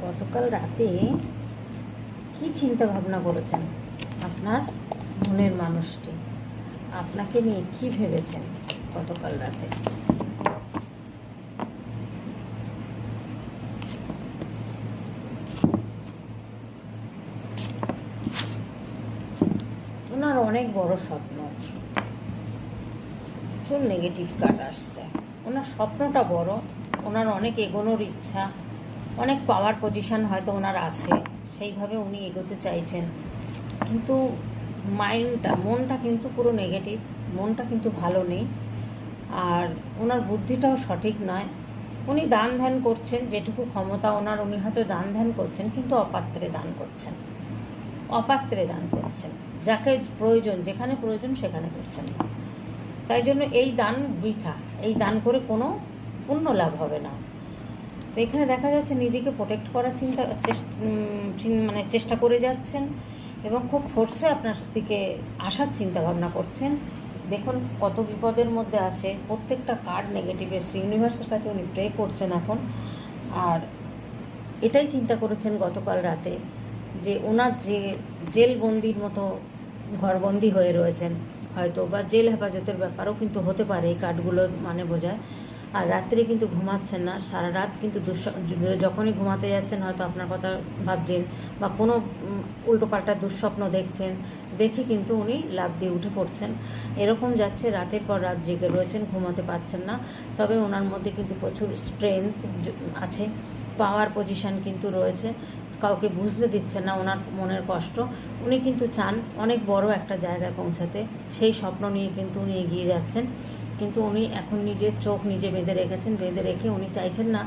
গতকাল রাতে কি চিন্তা ভাবনা করেছেন আপনার মনের মানুষটি? আপনাকে নিয়ে কি ভেবেছেন গতকাল রাতে? ওনার অনেক বড় স্বপ্ন, প্রচুর নেগেটিভ কার্ড আসছে। ওনার স্বপ্নটা বড়, ওনার অনেক এগোনোর ইচ্ছা, অনেক পাওয়ার পজিশন হয়তো ওনার আছে, সেইভাবে উনি এগোতে চাইছেন, কিন্তু মনটা কিন্তু পুরো নেগেটিভ, মনটা কিন্তু ভালো নেই। আর ওনার বুদ্ধিটাও সঠিক নয়। উনি দান ধ্যান করছেন যেটুকু ক্ষমতা ওনার, উনি হয়তো দান ধ্যান করছেন, কিন্তু অপাত্রে দান করছেন, অপাত্রে দান করছেন। যাকে প্রয়োজন, যেখানে প্রয়োজন সেখানে করছেন। তাই জন্য এই দান বৃথা, এই দান করে কোনো পুণ্য লাভ হবে না। তো এখানে দেখা যাচ্ছে নিজেকে প্রোটেক্ট করার চেষ্টা করে যাচ্ছেন এবং খুব ফোর্সে আপনার দিকে আসার চিন্তা ভাবনা করছেন। দেখুন কত বিপদের মধ্যে আছে, প্রত্যেকটা কার্ড নেগেটিভ এসছে। ইউনিভার্সের কাছে উনি প্রে করছেন এখন। আর এটাই চিন্তা করেছেন গতকাল রাতে যে ওনার যে জেলবন্দির মতো ঘরবন্দি হয়ে রয়েছেন হয়তো, বা জেল হেফাজতের ব্যাপারও কিন্তু হতে পারে, এই কার্ডগুলো মানে বোঝায়। আর রাত্রে কিন্তু ঘুমাচ্ছেন না, সারা রাত কিন্তু যখনই ঘুমাতে যাচ্ছেন হয়তো আপনার কথা ভাবছেন বা কোনো উল্টোপাল্টা দুঃস্বপ্ন দেখছেন, দেখে কিন্তু উনি লাফ দিয়ে উঠে পড়ছেন। এরকম যাচ্ছে, রাতের পর রাত জেগে রয়েছেন, ঘুমাতে পারছেন না। তবে ওনার মধ্যে কিন্তু প্রচুর স্ট্রেংথ আছে, পাওয়ার পজিশন কিন্তু রয়েছে, কাউকে বুঝতে দিচ্ছেন না ওনার মনের কষ্ট। উনি কিন্তু চান অনেক বড় একটা জায়গায় পৌঁছাতে, সেই স্বপ্ন নিয়ে কিন্তু উনি এগিয়ে যাচ্ছেন। কিন্তু উনি এখন নিজের চোখ নিজে বেঁধে রেখেছেন, বেঁধে রেখে উনি চাইছেন না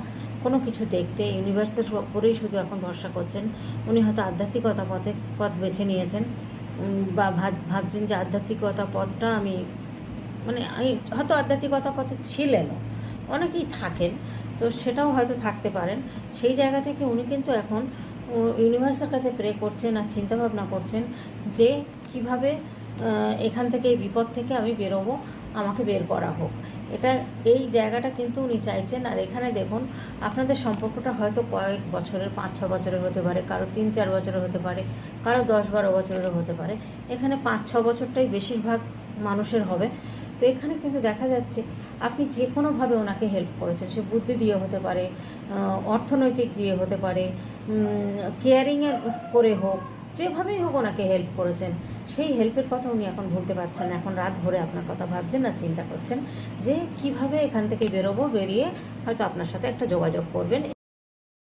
কোনো কিছু দেখতে, ইউনিভার্সের উপরেই শুধু এখন ভরসা করছেন। উনি হয়তো আধ্যাত্মিকতা পথ বেছে নিয়েছেন, বা ভাবছেন যে আধ্যাত্মিকতা পথটা আমি হয়তো আধ্যাত্মিকতা পথে ছিলেনও, অনেকেই থাকেন, তো সেটাও হয়তো থাকতে পারেন। সেই জায়গা থেকে উনি কিন্তু এখন ইউনিভার্সের কাছে প্রে করছেন আর চিন্তাভাবনা করছেন যে কিভাবে এখান থেকে, এই বিপদ থেকে আমি বেরোবো, আমাকে বের করা হোক। এই জায়গাটা কিন্তু উনি চাইছেন। আর এখানে দেখুন আপনাদের সম্পর্কটা হয়তো কয়েক বছরের, 5-6 বছরের হতে পারে, কারো 3-4 বছরের হতে পারে, কারো 10-12 বছরের হতে পারে। এখানে 5-6 বছরটাই বেশিরভাগ মানুষের হবে। তো এখানে কিন্তু দেখা যাচ্ছে আপনি যে কোনোভাবে ওনাকে হেল্প করেছেন, সে বুদ্ধি দিয়ে হতে পারে, অর্থনৈতিক দিয়ে হতে পারে, কেয়ারিংয়ের করে হোক, যেভাবেই হোক ওনাকে হেল্প করেছেন। সেই হেল্পের কথা উনি এখন ভুলতে পারছেন না। এখন রাত ভরে আপনার কথা ভাবছেন আর চিন্তা করছেন যে কিভাবে এখান থেকে বেরোবো, বেরিয়ে হয়তো আপনার সাথে একটা যোগাযোগ করবেন।